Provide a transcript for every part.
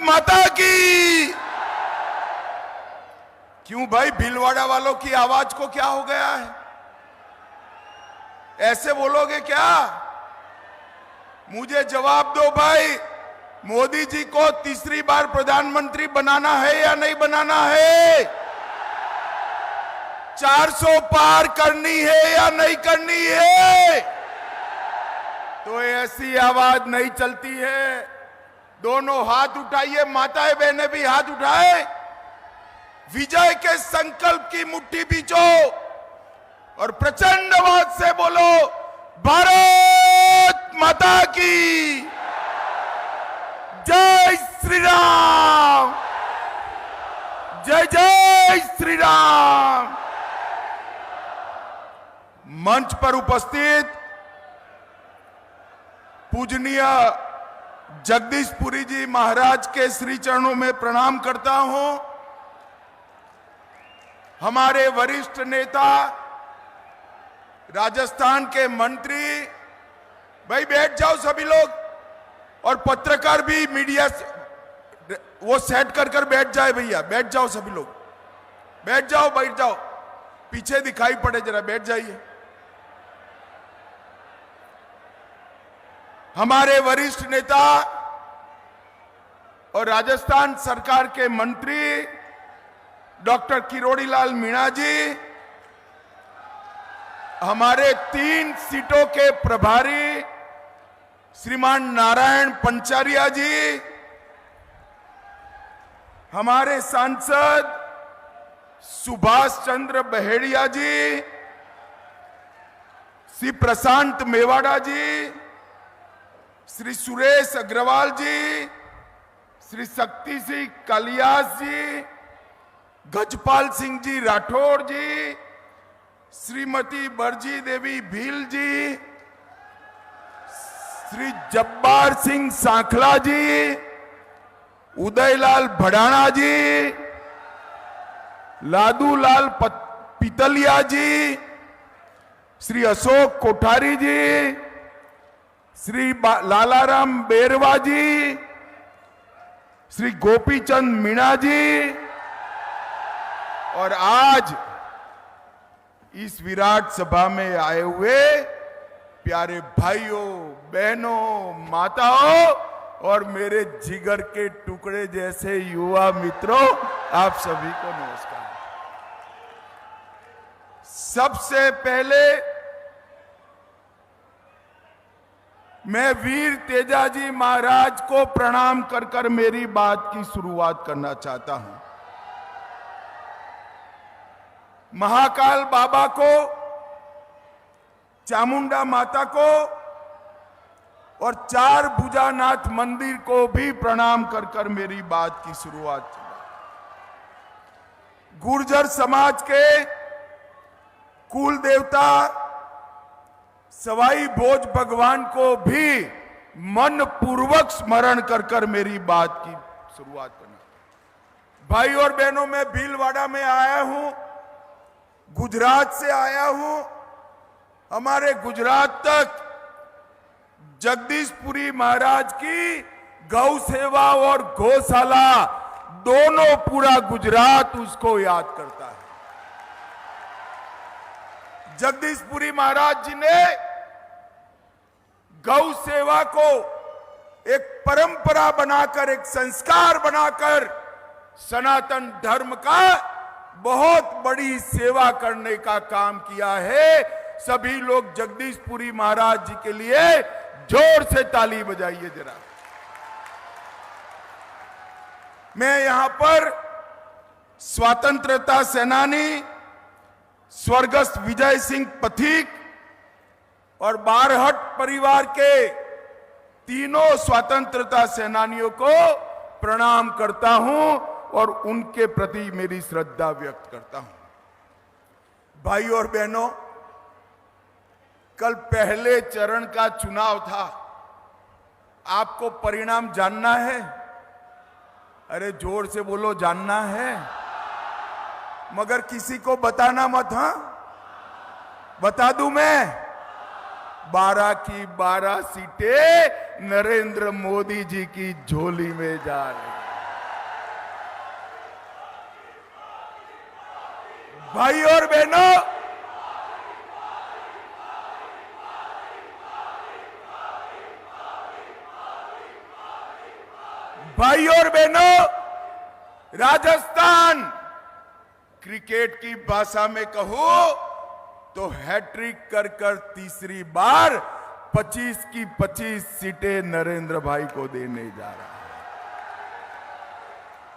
माता की। क्यों भाई, भीलवाड़ा वालों की आवाज को क्या हो गया है? ऐसे बोलोगे क्या? मुझे जवाब दो भाई, मोदी जी को तीसरी बार प्रधानमंत्री बनाना है या नहीं बनाना है? 400 पार करनी है या नहीं करनी है? तो ऐसी आवाज नहीं चलती है। दोनों हाथ उठाइए, माताएं बहनें भी हाथ उठाए, विजय के संकल्प की मुट्ठी बीचो और प्रचंड आवाज से बोलो, भारत माता की जय श्री राम, जय जय श्री राम। मंच पर उपस्थित पूजनीय जगदीशपुरी जी महाराज के श्री चरणों में प्रणाम करता हूं। हमारे वरिष्ठ नेता, राजस्थान के मंत्री, भाई बैठ जाओ सभी लोग, और पत्रकार भी, मीडिया वो सेट कर कर बैठ जाए भैया, बैठ जाओ सभी लोग, बैठ जाओ, बैठ जाओ, पीछे दिखाई पड़े जरा, बैठ जाइए। हमारे वरिष्ठ नेता और राजस्थान सरकार के मंत्री डॉक्टर किरोड़ीलाल मीणा जी, हमारे 3 सीटों के प्रभारी श्रीमान नारायण पंचारिया जी, हमारे सांसद सुभाष चंद्र बहेड़िया जी, श्री प्रशांत मेवाड़ा जी, श्री सुरेश अग्रवाल जी, श्री शक्ति सिंह कालियास जी, गजपाल सिंह जी राठौड़ जी, श्रीमती बरजी देवी भील जी, श्री जब्बार सिंह सांखला जी, उदयलाल भड़ाना जी, लादूलाल पितलिया जी, श्री अशोक कोठारी जी, श्री लालाराम बेरवा जी, श्री गोपीचंद मीणा जी, और आज इस विराट सभा में आए हुए प्यारे भाइयों, बहनों, माताओं और मेरे जिगर के टुकड़े जैसे युवा मित्रों, आप सभी को नमस्कार। सबसे पहले मैं वीर तेजाजी महाराज को प्रणाम कर कर मेरी बात की शुरुआत करना चाहता हूं। महाकाल बाबा को, चामुंडा माता को और 4 भुजानाथ मंदिर को भी प्रणाम कर कर मेरी बात की शुरुआत। गुर्जर समाज के कुल देवता सवाई भोज भगवान को भी मन पूर्वक स्मरण कर कर मेरी बात की शुरुआत करना। भाई और बहनों, मैं भीलवाड़ा में आया हूं, गुजरात से आया हूं। हमारे गुजरात तक जगदीशपुरी महाराज की गौ सेवा और गौशाला दोनों पूरा गुजरात उसको याद करता है। जगदीशपुरी महाराज जी ने गौ सेवा को एक परंपरा बनाकर, एक संस्कार बनाकर सनातन धर्म का बहुत बड़ी सेवा करने का काम किया है। सभी लोग जगदीशपुरी महाराज जी के लिए जोर से ताली बजाइए जरा। मैं यहां पर स्वतंत्रता सेनानी स्वर्गस्थ विजय सिंह पथिक और बारहट परिवार के तीनों स्वतंत्रता सेनानियों को प्रणाम करता हूं और उनके प्रति मेरी श्रद्धा व्यक्त करता हूं। भाई और बहनों, कल पहले चरण का चुनाव था। आपको परिणाम जानना है? अरे जोर से बोलो, जानना है? मगर किसी को बताना मत। हां, बता दूं मैं, 12 की 12 सीटें नरेंद्र मोदी जी की झोली में जा रही। भाई और बहनों, भाई और बहनों, राजस्थान क्रिकेट की भाषा में कहूं तो हैट्रिक कर तीसरी बार 25 की 25 सीटें नरेंद्र भाई को देने जा रहा है।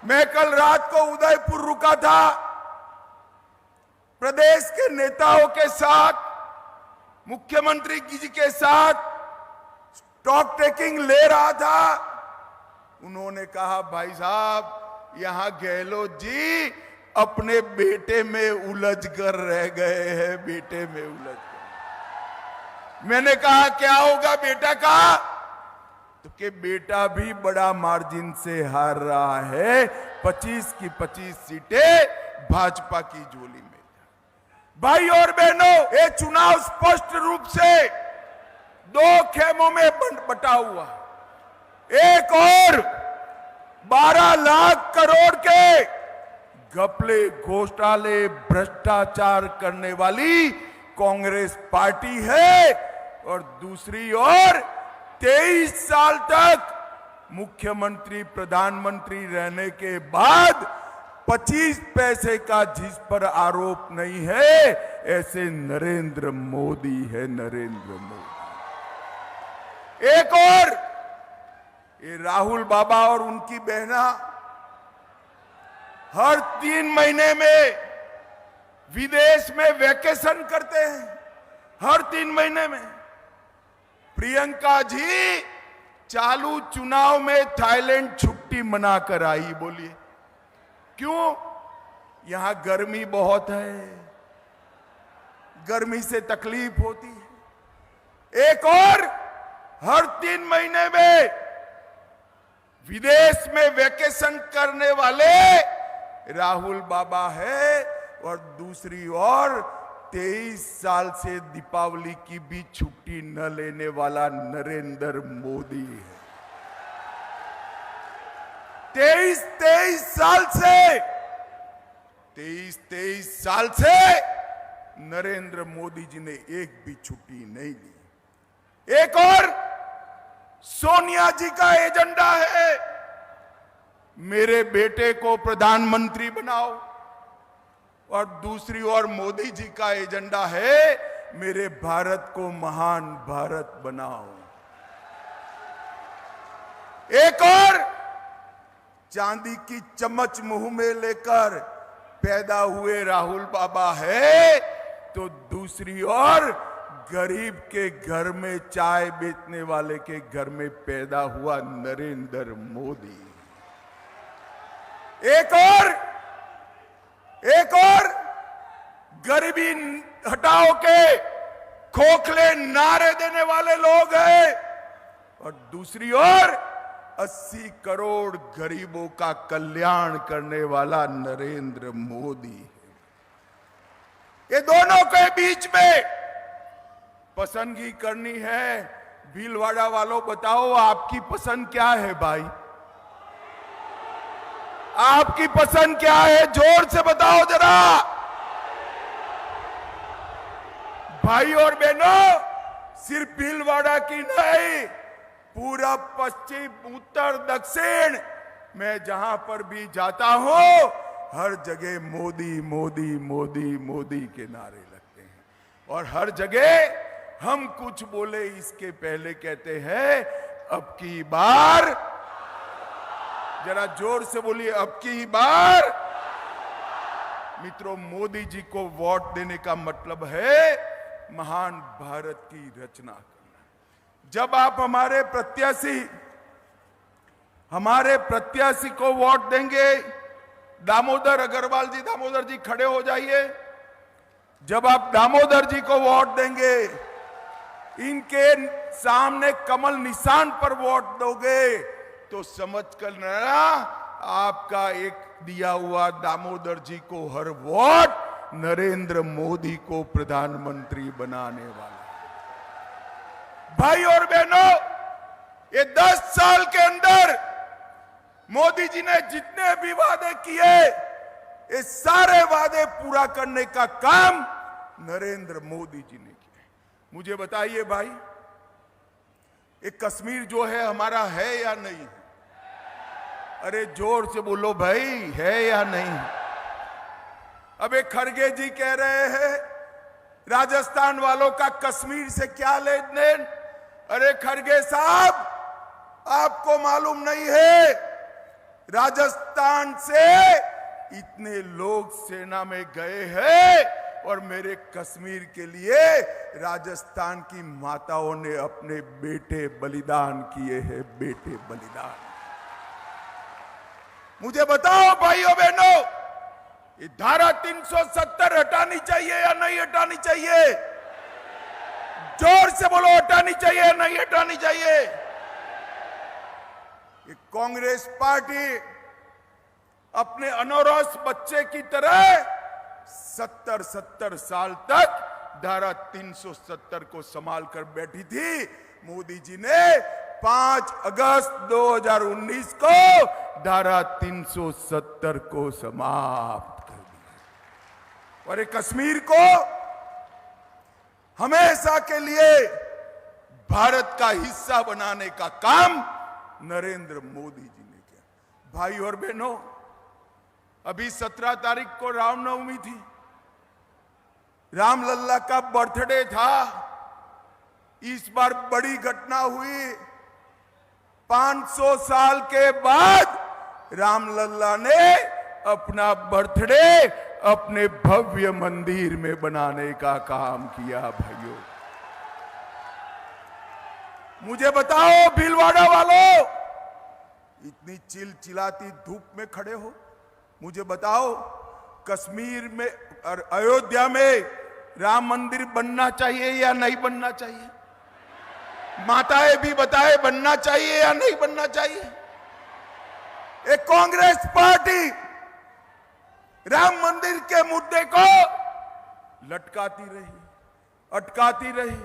मैं कल रात को उदयपुर रुका था, प्रदेश के नेताओं के साथ, मुख्यमंत्री जी के साथ स्टॉक टेकिंग ले रहा था। उन्होंने कहा, भाई साहब यहां गहलोत जी अपने बेटे में उलझ कर रह गए हैं, बेटे में उलझ कर। मैंने कहा क्या होगा बेटा का, तो कि बेटा भी बड़ा मार्जिन से हार रहा है, 25 की 25 सीटें भाजपा की झोली में। भाई और बहनों, ये चुनाव स्पष्ट रूप से दो खेमों में बटा हुआ। एक और 12 लाख करोड़ के घपले घोटाले भ्रष्टाचार करने वाली कांग्रेस पार्टी है, और दूसरी ओर 23 साल तक मुख्यमंत्री प्रधानमंत्री रहने के बाद 25 पैसे का जिस पर आरोप नहीं है, ऐसे नरेंद्र मोदी है, नरेंद्र मोदी। एक और ये राहुल बाबा और उनकी बहना हर 3 महीने में विदेश में वैकेशन करते हैं, हर 3 महीने में। प्रियंका जी चालू चुनाव में थाईलैंड छुट्टी मनाकर आई। बोलिए क्यों? यहां गर्मी बहुत है, गर्मी से तकलीफ होती है। एक और हर 3 महीने में विदेश में वैकेशन करने वाले राहुल बाबा है, और दूसरी ओर 23 साल से दीपावली की भी छुट्टी न लेने वाला नरेंद्र मोदी है। 23 साल से नरेंद्र मोदी जी ने एक भी छुट्टी नहीं ली। एक और सोनिया जी का एजेंडा है, मेरे बेटे को प्रधानमंत्री बनाओ, और दूसरी ओर मोदी जी का एजेंडा है, मेरे भारत को महान भारत बनाओ। एक और चांदी की चम्मच मुंह में लेकर पैदा हुए राहुल बाबा है, तो दूसरी ओर गरीब के घर में चाय बेचने वाले के घर में पैदा हुआ नरेंद्र मोदी। एक और गरीबी हटाओ के खोखले नारे देने वाले लोग हैं, और दूसरी ओर 80 करोड़ गरीबों का कल्याण करने वाला नरेंद्र मोदी है। ये दोनों के बीच में पसंदगी करनी है। भीलवाड़ा वालों बताओ आपकी पसंद क्या है भाई? आपकी पसंद क्या है? जोर से बताओ जरा। भाई और बहनों, सिर्फ भीलवाड़ा की नहीं, पूरा पश्चिम उत्तर दक्षिण मैं जहां पर भी जाता हूं, हर जगह मोदी मोदी मोदी मोदी के नारे लगते हैं। और हर जगह हम कुछ बोले इसके पहले कहते हैं, अब की बार, जरा जोर से बोलिए, अब की बार। मित्रों, मोदी जी को वोट देने का मतलब है महान भारत की रचना करना। जब आप हमारे प्रत्याशी को वोट देंगे, दामोदर अग्रवाल जी, दामोदर जी खड़े हो जाइए। जब आप दामोदर जी को वोट देंगे, इनके सामने कमल निशान पर वोट दोगे, तो समझ कर लेना आपका एक दिया हुआ दामोदर जी को हर वोट नरेंद्र मोदी को प्रधानमंत्री बनाने वाला। भाई और बहनों, ये 10 साल के अंदर मोदी जी ने जितने भी वादे किए, ये सारे वादे पूरा करने का काम नरेंद्र मोदी जी ने किया। मुझे बताइए भाई, ये कश्मीर जो है हमारा है या नहीं है? अरे जोर से बोलो भाई, है या नहीं? अब एक खड़गे जी कह रहे हैं राजस्थान वालों का कश्मीर से क्या लेन देन। अरे खड़गे साहब, आपको मालूम नहीं है राजस्थान से इतने लोग सेना में गए हैं और मेरे कश्मीर के लिए राजस्थान की माताओं ने अपने बेटे बलिदान किए हैं, बेटे बलिदान। मुझे बताओ भाइयों बहनों, ये धारा 370 हटानी चाहिए या नहीं हटानी चाहिए? जोर से बोलो, हटानी चाहिए या नहीं हटानी चाहिए? ये कांग्रेस पार्टी अपने अनौरस बच्चे की तरह 70 साल तक धारा 370 को संभाल कर बैठी थी। मोदी जी ने 5 अगस्त 2019 को धारा 370 को समाप्त कर दिया और ये कश्मीर को हमेशा के लिए भारत का हिस्सा बनाने का काम नरेंद्र मोदी जी ने किया। भाई और बहनों, अभी 17 तारीख को रामनवमी थी, रामलल्ला का बर्थडे था। इस बार बड़ी घटना हुई, 500 साल के बाद रामलल्ला ने अपना बर्थडे अपने भव्य मंदिर में बनाने का काम किया। भाइयों मुझे बताओ भीलवाड़ा वालों, इतनी चिलचिलाती धूप में खड़े हो, मुझे बताओ कश्मीर में और अयोध्या में राम मंदिर बनना चाहिए या नहीं बनना चाहिए? माताएं भी बताए, बनना चाहिए या नहीं बनना चाहिए? एक कांग्रेस पार्टी राम मंदिर के मुद्दे को लटकाती रही, अटकाती रही,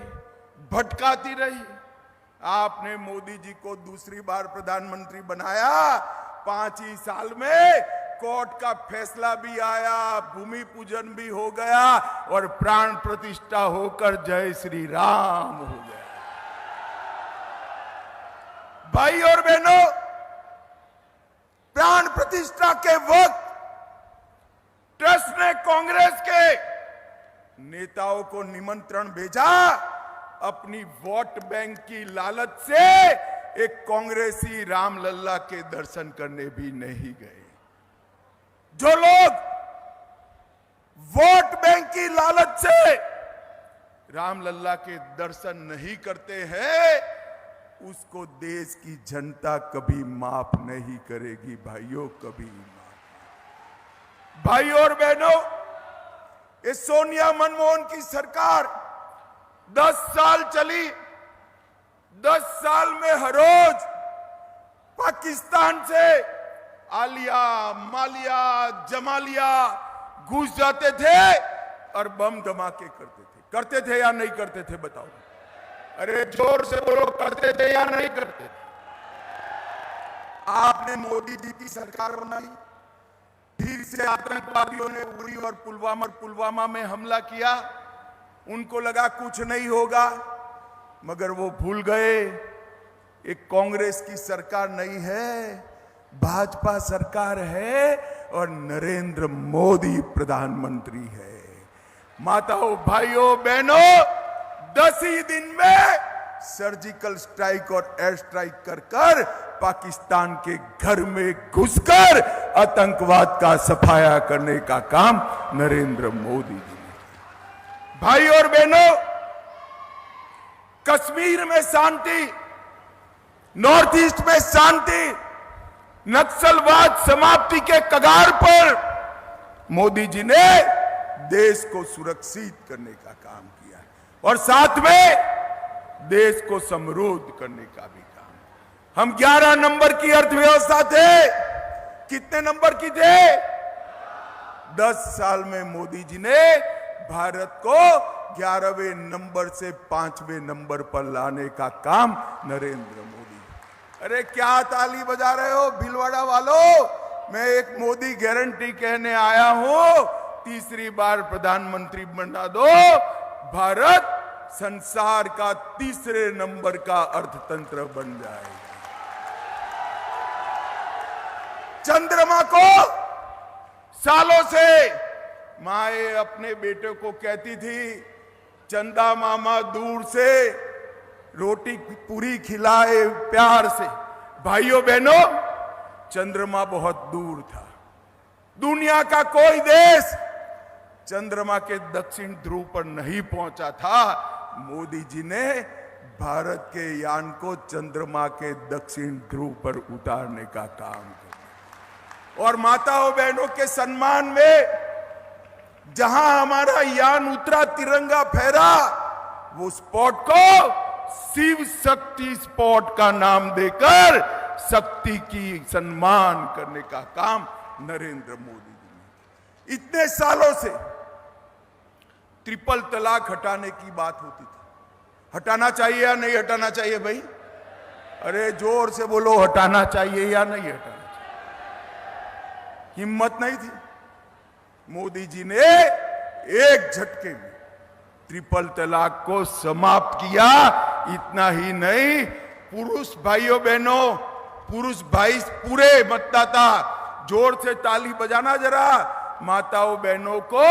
भटकाती रही। आपने मोदी जी को दूसरी बार प्रधानमंत्री बनाया, 5 ही साल में कोर्ट का फैसला भी आया, भूमि पूजन भी हो गया और प्राण प्रतिष्ठा होकर जय श्री राम हो गया। भाई और बहनों, प्राण प्रतिष्ठा के वक्त ट्रस्ट ने कांग्रेस के नेताओं को निमंत्रण भेजा। अपनी वोट बैंक की लालच से एक कांग्रेसी रामलल्ला के दर्शन करने भी नहीं गए। जो लोग वोट बैंक की लालच से रामलल्ला के दर्शन नहीं करते हैं, उसको देश की जनता कभी माफ नहीं करेगी। भाइयों, कभी माफ। भाइयों और बहनों, ये सोनिया मनमोहन की सरकार 10 साल चली। 10 साल में हर रोज पाकिस्तान से आलिया, मालिया, जमालिया घुस जाते थे और बम धमाके करते थे या नहीं करते थे? बताओ। अरे जोर से बोलो, करते थे या नहीं करते थे? आपने मोदी जी की सरकार बनाई, फिर से आतंकवादियों ने उरी और पुलवामा में हमला किया। उनको लगा कुछ नहीं होगा, मगर वो भूल गए एक कांग्रेस की सरकार नहीं है, भाजपा सरकार है और नरेंद्र मोदी प्रधानमंत्री है। माताओं, भाइयों, बहनों, 10 ही दिन में सर्जिकल स्ट्राइक और एयर स्ट्राइक कर पाकिस्तान के घर में घुसकर आतंकवाद का सफाया करने का काम नरेंद्र मोदी जी ने किया। भाई और बहनों, कश्मीर में शांति, नॉर्थ ईस्ट में शांति, नक्सलवाद समाप्ति के कगार पर मोदी जी ने देश को सुरक्षित करने का काम किया और साथ में देश को समृद्ध करने का भी काम। हम 11 नंबर की अर्थव्यवस्था थे। कितने नंबर की थे? 10 साल में मोदी जी ने भारत को 11वें नंबर से 5वें नंबर पर लाने का काम नरेंद्र मोदी। अरे क्या ताली बजा रहे हो भीलवाड़ा वालों? मैं एक मोदी गारंटी कहने आया हूं, तीसरी बार प्रधानमंत्री बना दो, भारत संसार का तीसरे नंबर का अर्थतंत्र बन जाएगा। चंद्रमा को सालों से माए अपने बेटे को कहती थी, चंदा मामा दूर से रोटी पूरी खिलाए प्यार से। भाइयों बहनों, चंद्रमा बहुत दूर था। दुनिया का कोई देश चंद्रमा के दक्षिण ध्रुव पर नहीं पहुंचा था। मोदी जी ने भारत के यान को चंद्रमा के दक्षिण ध्रुव पर उतारने का काम किया। और माताओं बहनों के सम्मान में जहां हमारा यान उतरा, तिरंगा फहरा, वो स्पॉट को शिव शक्ति स्पॉट का नाम देकर शक्ति की सम्मान करने का काम नरेंद्र मोदी जी ने। इतने सालों से ट्रिपल तलाक हटाने की बात होती थी। हटाना चाहिए या नहीं हटाना चाहिए भाई? अरे जोर से बोलो, हटाना चाहिए या नहीं हटाना चाहिए? हिम्मत नहीं थी। मोदी जी ने एक झटके में ट्रिपल तलाक को समाप्त किया। इतना ही नहीं, पुरुष भाइयों बहनों, पुरुष भाई पूरे मतदाता, जोर से ताली बजाना जरा, माताओं बहनों को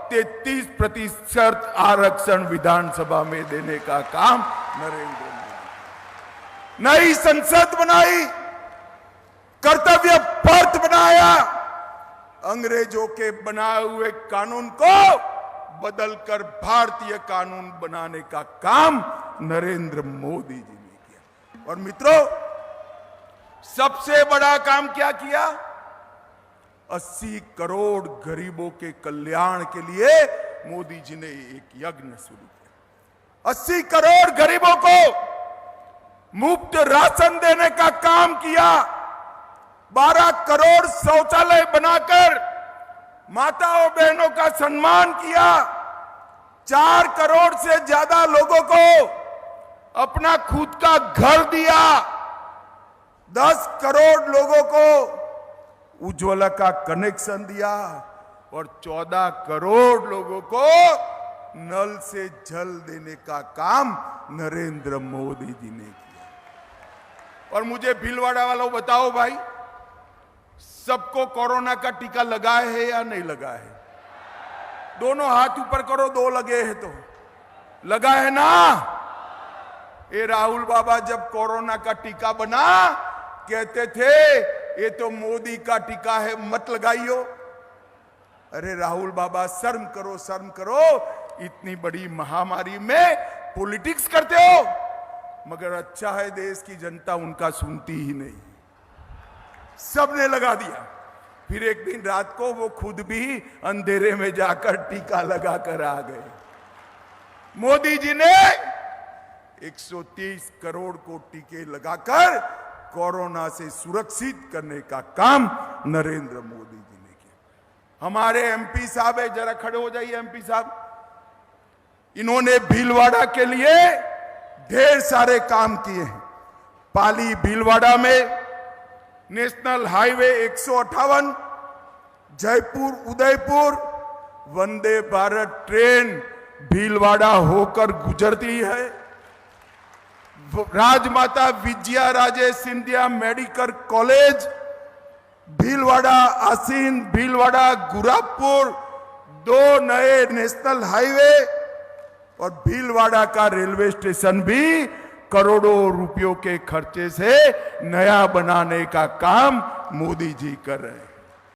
33% आरक्षण विधानसभा में देने का काम नरेंद्र मोदी। नई संसद बनाई, कर्तव्य पर्थ बनाया, अंग्रेजों के बनाए हुए कानून को बदलकर भारतीय कानून बनाने का काम नरेंद्र मोदी जी ने किया। और मित्रों, सबसे बड़ा काम क्या किया? 80 करोड़ गरीबों के कल्याण के लिए मोदी जी ने एक यज्ञ शुरू किया। 80 करोड़ गरीबों को मुफ्त राशन देने का काम किया। 12 करोड़ शौचालय बनाकर माताओं बहनों का सम्मान किया। 4 करोड़ से ज्यादा लोगों को अपना खुद का घर दिया। 10 करोड़ लोगों को उज्ज्वला का कनेक्शन दिया और 14 करोड़ लोगों को नल से जल देने का काम नरेंद्र मोदी जी ने किया। और मुझे भीलवाड़ा वालों बताओ भाई, सबको कोरोना का टीका लगा है या नहीं लगा है? दोनों हाथ ऊपर करो, 2 लगे हैं तो लगा है ना? ये राहुल बाबा जब कोरोना का टीका बना, कहते थे ये तो मोदी का टीका है, मत लगाइयो। अरे राहुल बाबा, शर्म करो, शर्म करो। इतनी बड़ी महामारी में पॉलिटिक्स करते हो। मगर अच्छा है देश की जनता उनका सुनती ही नहीं, सबने लगा दिया। फिर एक दिन रात को वो खुद भी अंधेरे में जाकर टीका लगाकर आ गए। मोदी जी ने 130 करोड़ को टीके लगाकर कोरोना से सुरक्षित करने का काम नरेंद्र मोदी जी ने किया। हमारे एमपी साहब है, जरा खड़े हो जाइए एमपी साहब। इन्होंने भीलवाड़ा के लिए ढेर सारे काम किए हैं। पाली भीलवाड़ा में national highway 158, Jaipur Udaipur Vande Bharat train Bhilwara होकर गुजरती है। राजमाता विजया राजे सिंधिया मेडिकल कॉलेज भीलवाड़ा, आसीन भीलवाड़ा गुरापुर, 2 नए नेशनल हाईवे और भीलवाड़ा का रेलवे स्टेशन भी करोड़ों रुपयों के खर्चे से नया बनाने का काम मोदी जी कर रहे हैं।